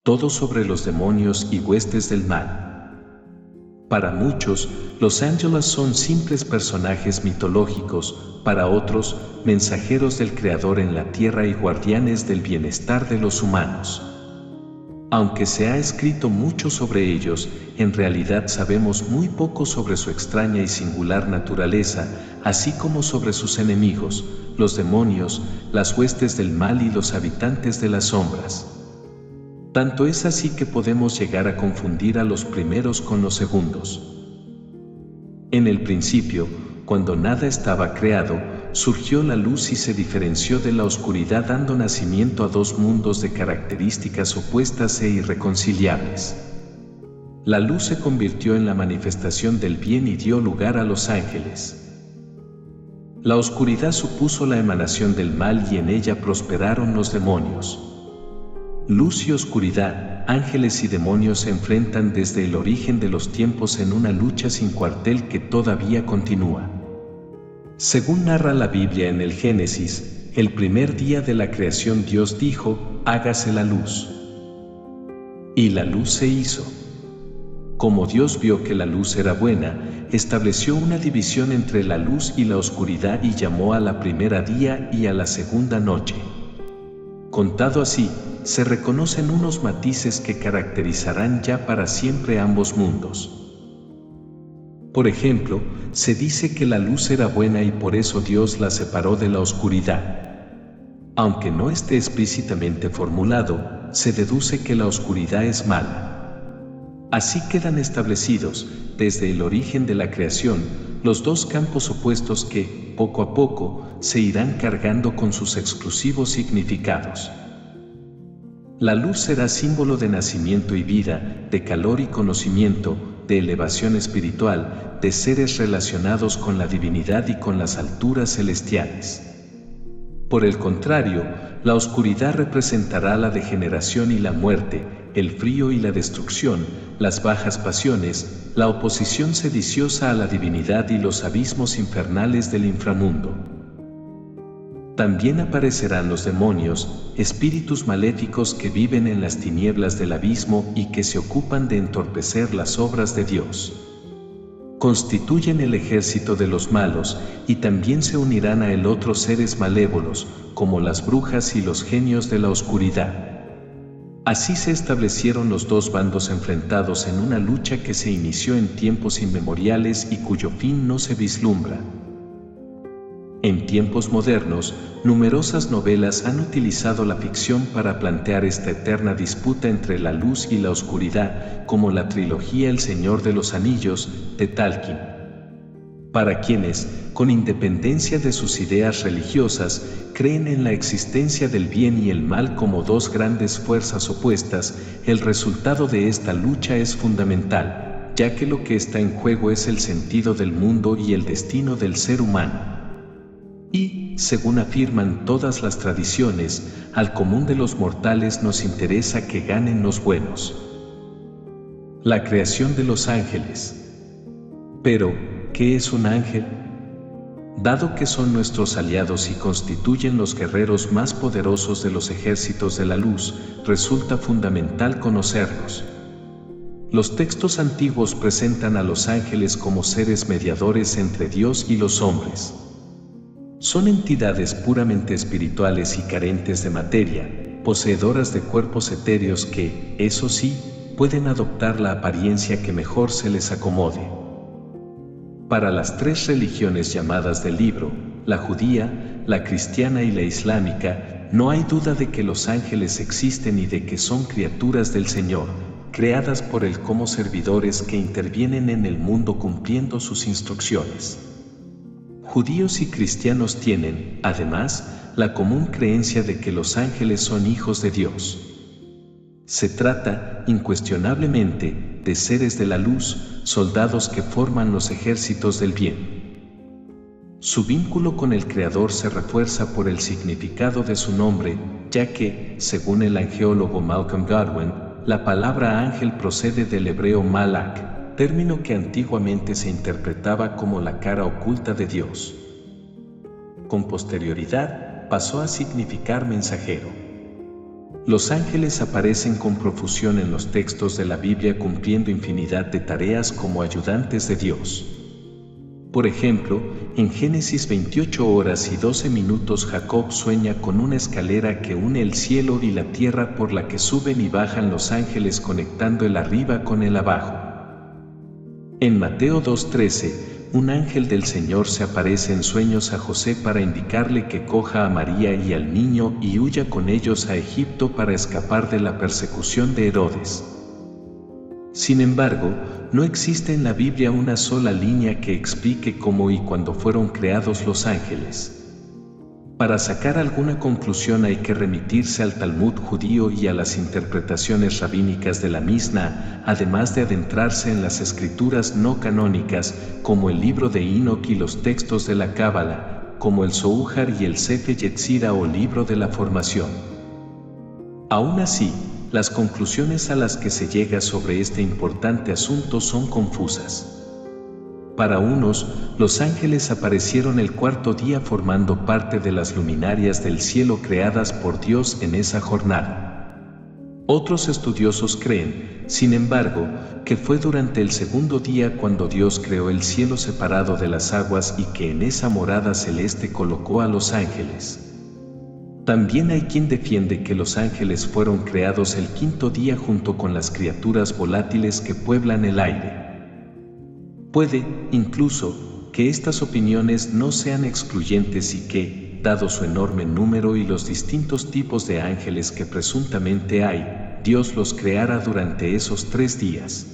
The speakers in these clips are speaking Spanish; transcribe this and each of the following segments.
Todo sobre los demonios y huestes del mal. Para muchos, los ángeles son simples personajes mitológicos, para otros, mensajeros del Creador en la tierra y guardianes del bienestar de los humanos. Aunque se ha escrito mucho sobre ellos, en realidad sabemos muy poco sobre su extraña y singular naturaleza, así como sobre sus enemigos, los demonios, las huestes del mal y los habitantes de las sombras. Tanto es así que podemos llegar a confundir a los primeros con los segundos. En el principio, cuando nada estaba creado, surgió la luz y se diferenció de la oscuridad, dando nacimiento a dos mundos de características opuestas e irreconciliables. La luz se convirtió en la manifestación del bien y dio lugar a los ángeles. La oscuridad supuso la emanación del mal y en ella prosperaron los demonios. Luz y oscuridad, ángeles y demonios se enfrentan desde el origen de los tiempos en una lucha sin cuartel que todavía continúa. Según narra la Biblia en el Génesis, el primer día de la creación Dios dijo, hágase la luz. Y la luz se hizo. Como Dios vio que la luz era buena, estableció una división entre la luz y la oscuridad y llamó a la primera día y a la segunda noche. Contado así, se reconocen unos matices que caracterizarán ya para siempre ambos mundos. Por ejemplo, se dice que la luz era buena y por eso Dios la separó de la oscuridad. Aunque no esté explícitamente formulado, se deduce que la oscuridad es mala. Así quedan establecidos, desde el origen de la creación, los dos campos opuestos que, poco a poco, se irán cargando con sus exclusivos significados. La luz será símbolo de nacimiento y vida, de calor y conocimiento, de elevación espiritual, de seres relacionados con la divinidad y con las alturas celestiales. Por el contrario, la oscuridad representará la degeneración y la muerte, el frío y la destrucción, las bajas pasiones, la oposición sediciosa a la divinidad y los abismos infernales del inframundo. También aparecerán los demonios, espíritus maléficos que viven en las tinieblas del abismo y que se ocupan de entorpecer las obras de Dios. Constituyen el ejército de los malos y también se unirán a él otros seres malévolos, como las brujas y los genios de la oscuridad. Así se establecieron los dos bandos enfrentados en una lucha que se inició en tiempos inmemoriales y cuyo fin no se vislumbra. En tiempos modernos, numerosas novelas han utilizado la ficción para plantear esta eterna disputa entre la luz y la oscuridad, como la trilogía El Señor de los Anillos, de Tolkien. Para quienes, con independencia de sus ideas religiosas, creen en la existencia del bien y el mal como dos grandes fuerzas opuestas, el resultado de esta lucha es fundamental, ya que lo que está en juego es el sentido del mundo y el destino del ser humano. Y, según afirman todas las tradiciones, al común de los mortales nos interesa que ganen los buenos. La creación de los ángeles. Pero, ¿qué es un ángel? Dado que son nuestros aliados y constituyen los guerreros más poderosos de los ejércitos de la luz, resulta fundamental conocerlos. Los textos antiguos presentan a los ángeles como seres mediadores entre Dios y los hombres. Son entidades puramente espirituales y carentes de materia, poseedoras de cuerpos etéreos que, eso sí, pueden adoptar la apariencia que mejor se les acomode. Para las tres religiones llamadas del libro, la judía, la cristiana y la islámica, no hay duda de que los ángeles existen y de que son criaturas del Señor, creadas por Él como servidores que intervienen en el mundo cumpliendo sus instrucciones. Judíos y cristianos tienen, además, la común creencia de que los ángeles son hijos de Dios. Se trata, incuestionablemente, de seres de la luz, soldados que forman los ejércitos del bien. Su vínculo con el Creador se refuerza por el significado de su nombre, ya que, según el angeólogo Malcolm Godwin, la palabra ángel procede del hebreo malak, término que antiguamente se interpretaba como la cara oculta de Dios. Con posterioridad, pasó a significar mensajero. Los ángeles aparecen con profusión en los textos de la Biblia cumpliendo infinidad de tareas como ayudantes de Dios. Por ejemplo, en Génesis 28:12 Jacob sueña con una escalera que une el cielo y la tierra por la que suben y bajan los ángeles conectando el arriba con el abajo. En Mateo 2:13, un ángel del Señor se aparece en sueños a José para indicarle que coja a María y al niño y huya con ellos a Egipto para escapar de la persecución de Herodes. Sin embargo, no existe en la Biblia una sola línea que explique cómo y cuándo fueron creados los ángeles. Para sacar alguna conclusión hay que remitirse al Talmud judío y a las interpretaciones rabínicas de la Misná, además de adentrarse en las escrituras no canónicas, como el libro de Enoch y los textos de la Cábala, como el Zohar y el Sefer Yetzirah o libro de la Formación. Aún así, las conclusiones a las que se llega sobre este importante asunto son confusas. Para unos, los ángeles aparecieron el cuarto día formando parte de las luminarias del cielo creadas por Dios en esa jornada. Otros estudiosos creen, sin embargo, que fue durante el segundo día cuando Dios creó el cielo separado de las aguas y que en esa morada celeste colocó a los ángeles. También hay quien defiende que los ángeles fueron creados el quinto día junto con las criaturas volátiles que pueblan el aire. Puede, incluso, que estas opiniones no sean excluyentes y que, dado su enorme número y los distintos tipos de ángeles que presuntamente hay, Dios los creara durante esos 3 días.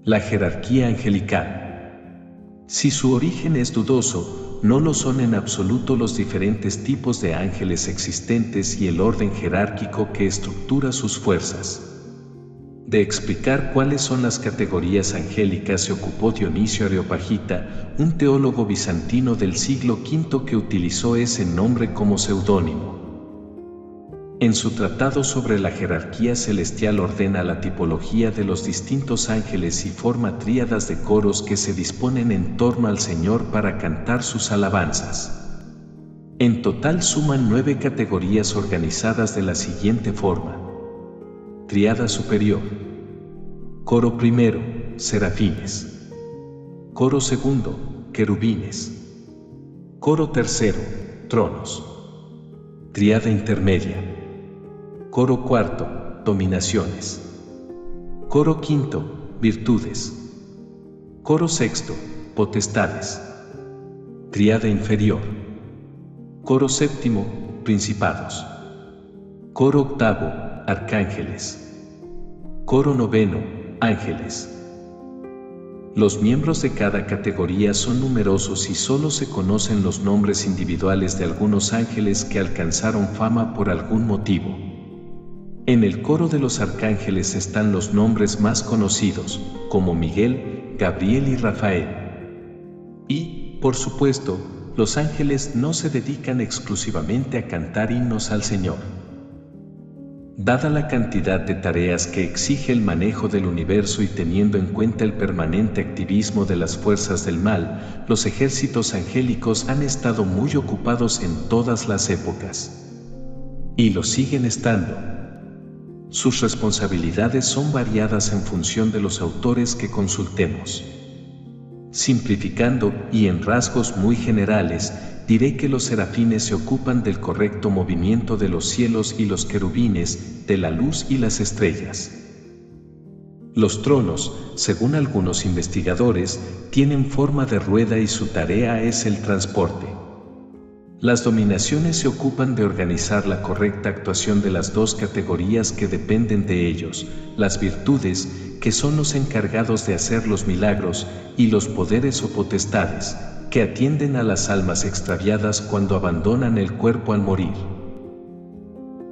La jerarquía angelical. Si su origen es dudoso, no lo son en absoluto los diferentes tipos de ángeles existentes y el orden jerárquico que estructura sus fuerzas. De explicar cuáles son las categorías angélicas se ocupó Dionisio Areopagita, un teólogo bizantino del siglo V que utilizó ese nombre como seudónimo. En su tratado sobre la jerarquía celestial ordena la tipología de los distintos ángeles y forma tríadas de coros que se disponen en torno al Señor para cantar sus alabanzas. En total suman 9 categorías organizadas de la siguiente forma. Tríada superior. Coro primero, serafines. Coro segundo, querubines. Coro tercero, tronos. Tríada intermedia. Coro cuarto, dominaciones. Coro quinto, virtudes. Coro sexto, potestades. Tríada inferior. Coro séptimo, principados. Coro octavo, arcángeles. Coro noveno, ángeles. Los miembros de cada categoría son numerosos y solo se conocen los nombres individuales de algunos ángeles que alcanzaron fama por algún motivo. En el coro de los arcángeles están los nombres más conocidos, como Miguel, Gabriel y Rafael. Y, por supuesto, los ángeles no se dedican exclusivamente a cantar himnos al Señor. Dada la cantidad de tareas que exige el manejo del universo y teniendo en cuenta el permanente activismo de las fuerzas del mal, los ejércitos angélicos han estado muy ocupados en todas las épocas. Y lo siguen estando. Sus responsabilidades son variadas en función de los autores que consultemos. Simplificando y en rasgos muy generales, diré que los serafines se ocupan del correcto movimiento de los cielos y los querubines, de la luz y las estrellas. Los tronos, según algunos investigadores, tienen forma de rueda y su tarea es el transporte. Las dominaciones se ocupan de organizar la correcta actuación de las 2 categorías que dependen de ellos, las virtudes, que son los encargados de hacer los milagros, y los poderes o potestades, que atienden a las almas extraviadas cuando abandonan el cuerpo al morir.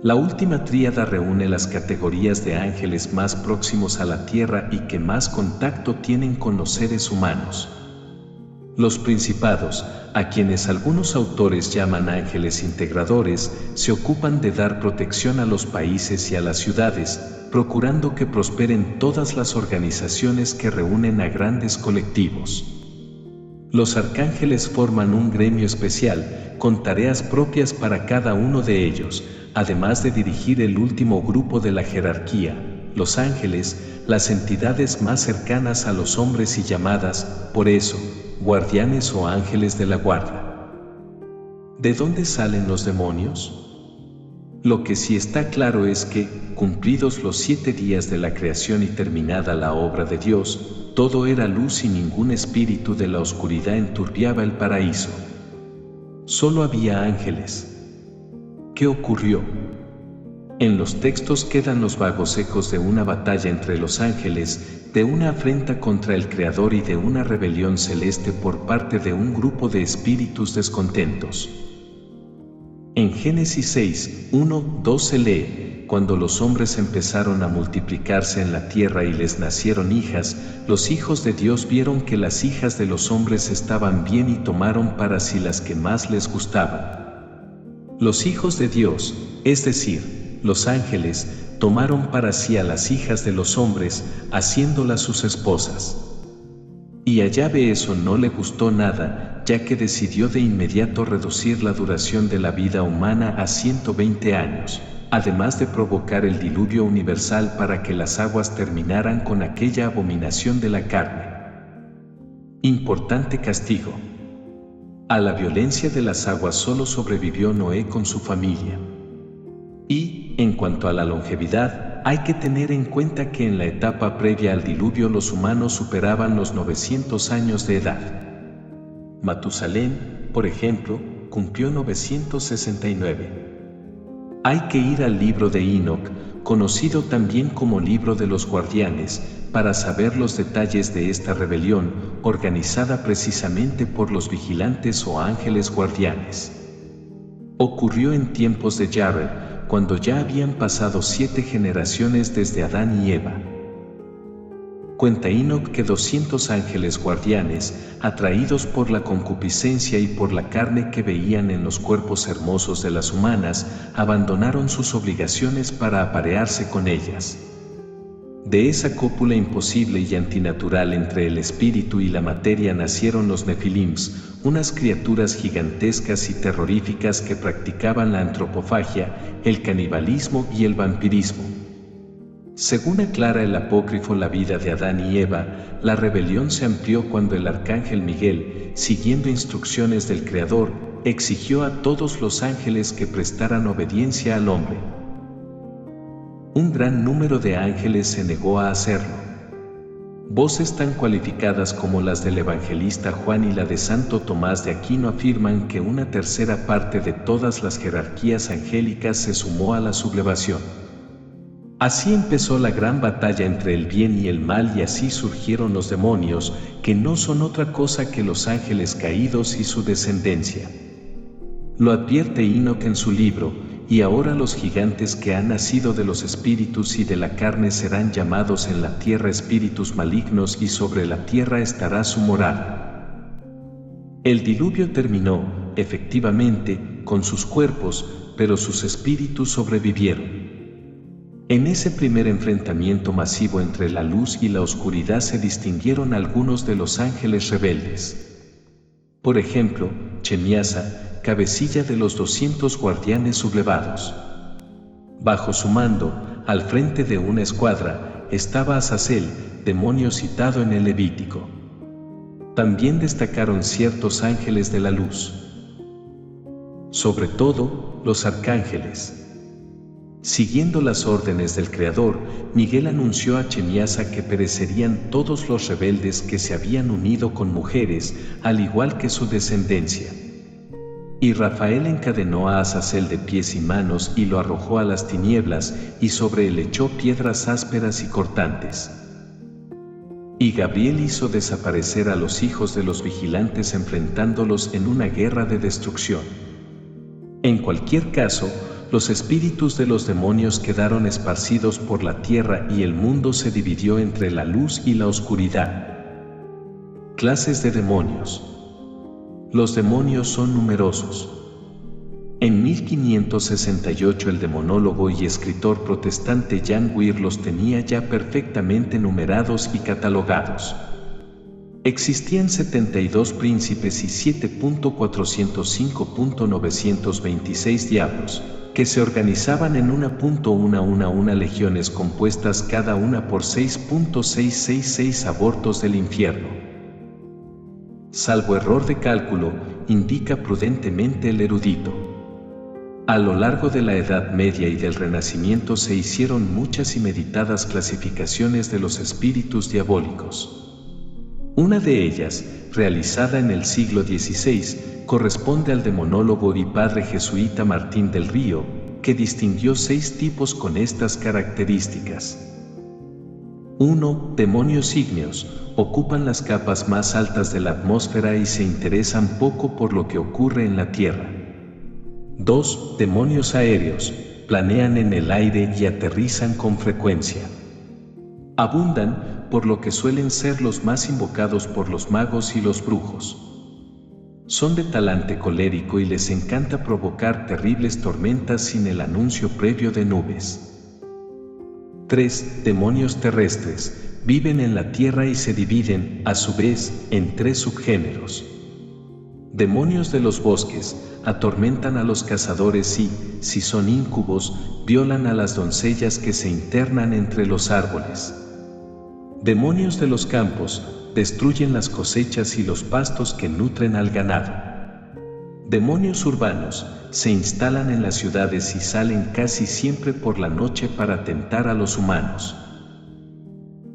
La última tríada reúne las categorías de ángeles más próximos a la tierra y que más contacto tienen con los seres humanos. Los principados, a quienes algunos autores llaman ángeles integradores, se ocupan de dar protección a los países y a las ciudades, procurando que prosperen todas las organizaciones que reúnen a grandes colectivos. Los arcángeles forman un gremio especial, con tareas propias para cada uno de ellos, además de dirigir el último grupo de la jerarquía, los ángeles, las entidades más cercanas a los hombres y llamadas, por eso, guardianes o ángeles de la guarda. ¿De dónde salen los demonios? Lo que sí está claro es que, cumplidos los 7 días de la creación y terminada la obra de Dios, todo era luz y ningún espíritu de la oscuridad enturbiaba el paraíso. Solo había ángeles. ¿Qué ocurrió? En los textos quedan los vagos ecos de una batalla entre los ángeles, de una afrenta contra el Creador y de una rebelión celeste por parte de un grupo de espíritus descontentos. En Génesis 6, 1, 2 se lee: cuando los hombres empezaron a multiplicarse en la tierra y les nacieron hijas, los hijos de Dios vieron que las hijas de los hombres estaban bien y tomaron para sí las que más les gustaban. Los hijos de Dios, es decir, los ángeles, tomaron para sí a las hijas de los hombres, haciéndolas sus esposas. Y a Yahvé eso no le gustó nada, ya que decidió de inmediato reducir la duración de la vida humana a 120 años, además de provocar el diluvio universal para que las aguas terminaran con aquella abominación de la carne. Importante castigo. A la violencia de las aguas solo sobrevivió Noé con su familia. Y, en cuanto a la longevidad, hay que tener en cuenta que en la etapa previa al diluvio los humanos superaban los 900 años de edad. Matusalén, por ejemplo, cumplió 969. Hay que ir al libro de Enoc, conocido también como libro de los guardianes, para saber los detalles de esta rebelión, organizada precisamente por los vigilantes o ángeles guardianes. Ocurrió en tiempos de Jared, cuando ya habían pasado 7 generaciones desde Adán y Eva. Cuenta Enoc que 200 ángeles guardianes, atraídos por la concupiscencia y por la carne que veían en los cuerpos hermosos de las humanas, abandonaron sus obligaciones para aparearse con ellas. De esa cópula imposible y antinatural entre el espíritu y la materia nacieron los Nefilims, unas criaturas gigantescas y terroríficas que practicaban la antropofagia, el canibalismo y el vampirismo. Según aclara el apócrifo La vida de Adán y Eva, la rebelión se amplió cuando el arcángel Miguel, siguiendo instrucciones del Creador, exigió a todos los ángeles que prestaran obediencia al hombre. Un gran número de ángeles se negó a hacerlo. Voces tan cualificadas como las del evangelista Juan y la de Santo Tomás de Aquino afirman que una tercera parte de todas las jerarquías angélicas se sumó a la sublevación. Así empezó la gran batalla entre el bien y el mal y así surgieron los demonios, que no son otra cosa que los ángeles caídos y su descendencia. Lo advierte Enoc en su libro, y ahora los gigantes que han nacido de los espíritus y de la carne serán llamados en la tierra espíritus malignos y sobre la tierra estará su morada. El diluvio terminó, efectivamente, con sus cuerpos, pero sus espíritus sobrevivieron. En ese primer enfrentamiento masivo entre la luz y la oscuridad se distinguieron algunos de los ángeles rebeldes. Por ejemplo, Chemiasa, cabecilla de los 200 guardianes sublevados. Bajo su mando, al frente de una escuadra, estaba Azazel, demonio citado en el Levítico. También destacaron ciertos ángeles de la luz. Sobre todo, los arcángeles. Siguiendo las órdenes del Creador, Miguel anunció a Chemiasa que perecerían todos los rebeldes que se habían unido con mujeres, al igual que su descendencia. Y Rafael encadenó a Azazel de pies y manos y lo arrojó a las tinieblas, y sobre él echó piedras ásperas y cortantes. Y Gabriel hizo desaparecer a los hijos de los vigilantes enfrentándolos en una guerra de destrucción. En cualquier caso, los espíritus de los demonios quedaron esparcidos por la tierra y el mundo se dividió entre la luz y la oscuridad. Clases de demonios. Los demonios son numerosos. En 1568 el demonólogo y escritor protestante Jan Weir los tenía ya perfectamente numerados y catalogados. Existían 72 príncipes y 7.405.926 diablos, que se organizaban en una legiones compuestas cada una por 6.666 abortos del infierno. Salvo error de cálculo, indica prudentemente el erudito. A lo largo de la Edad Media y del Renacimiento se hicieron muchas y meditadas clasificaciones de los espíritus diabólicos. Una de ellas, realizada en el siglo XVI, corresponde al demonólogo y padre jesuita Martín del Río, que distinguió 6 tipos con estas características. 1. Demonios ígneos, ocupan las capas más altas de la atmósfera y se interesan poco por lo que ocurre en la Tierra. 2. Demonios aéreos, planean en el aire y aterrizan con frecuencia. Abundan, por lo que suelen ser los más invocados por los magos y los brujos. Son de talante colérico y les encanta provocar terribles tormentas sin el anuncio previo de nubes. 3. Demonios terrestres, viven en la tierra y se dividen, a su vez, en 3 subgéneros. Demonios de los bosques, atormentan a los cazadores y, si son íncubos, violan a las doncellas que se internan entre los árboles. Demonios de los campos, destruyen las cosechas y los pastos que nutren al ganado. Demonios urbanos, se instalan en las ciudades y salen casi siempre por la noche para tentar a los humanos.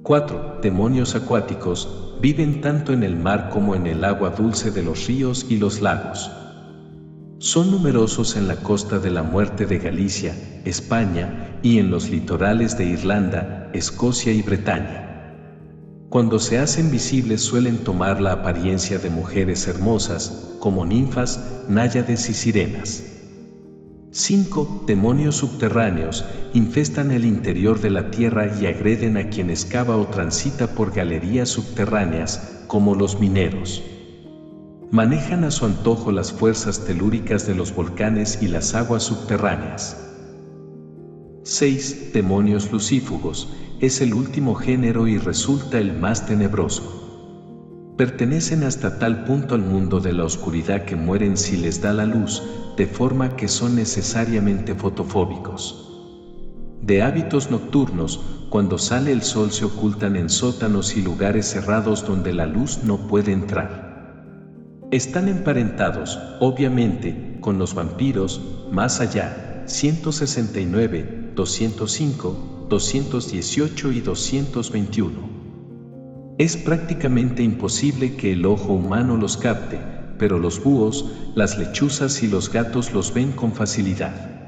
4. Demonios acuáticos, viven tanto en el mar como en el agua dulce de los ríos y los lagos. Son numerosos en la Costa de la Muerte de Galicia, España, y en los litorales de Irlanda, Escocia y Bretaña. Cuando se hacen visibles suelen tomar la apariencia de mujeres hermosas, como ninfas, náyades y sirenas. 5. Demonios subterráneos, infestan el interior de la tierra y agreden a quien excava o transita por galerías subterráneas, como los mineros. Manejan a su antojo las fuerzas telúricas de los volcanes y las aguas subterráneas. 6. Demonios lucífugos, es el último género y resulta el más tenebroso. Pertenecen hasta tal punto al mundo de la oscuridad que mueren si les da la luz, de forma que son necesariamente fotofóbicos. De hábitos nocturnos, cuando sale el sol se ocultan en sótanos y lugares cerrados donde la luz no puede entrar. Están emparentados, obviamente, con los vampiros, más allá, 169, 205, 218 y 221. Es prácticamente imposible que el ojo humano los capte, pero los búhos, las lechuzas y los gatos los ven con facilidad.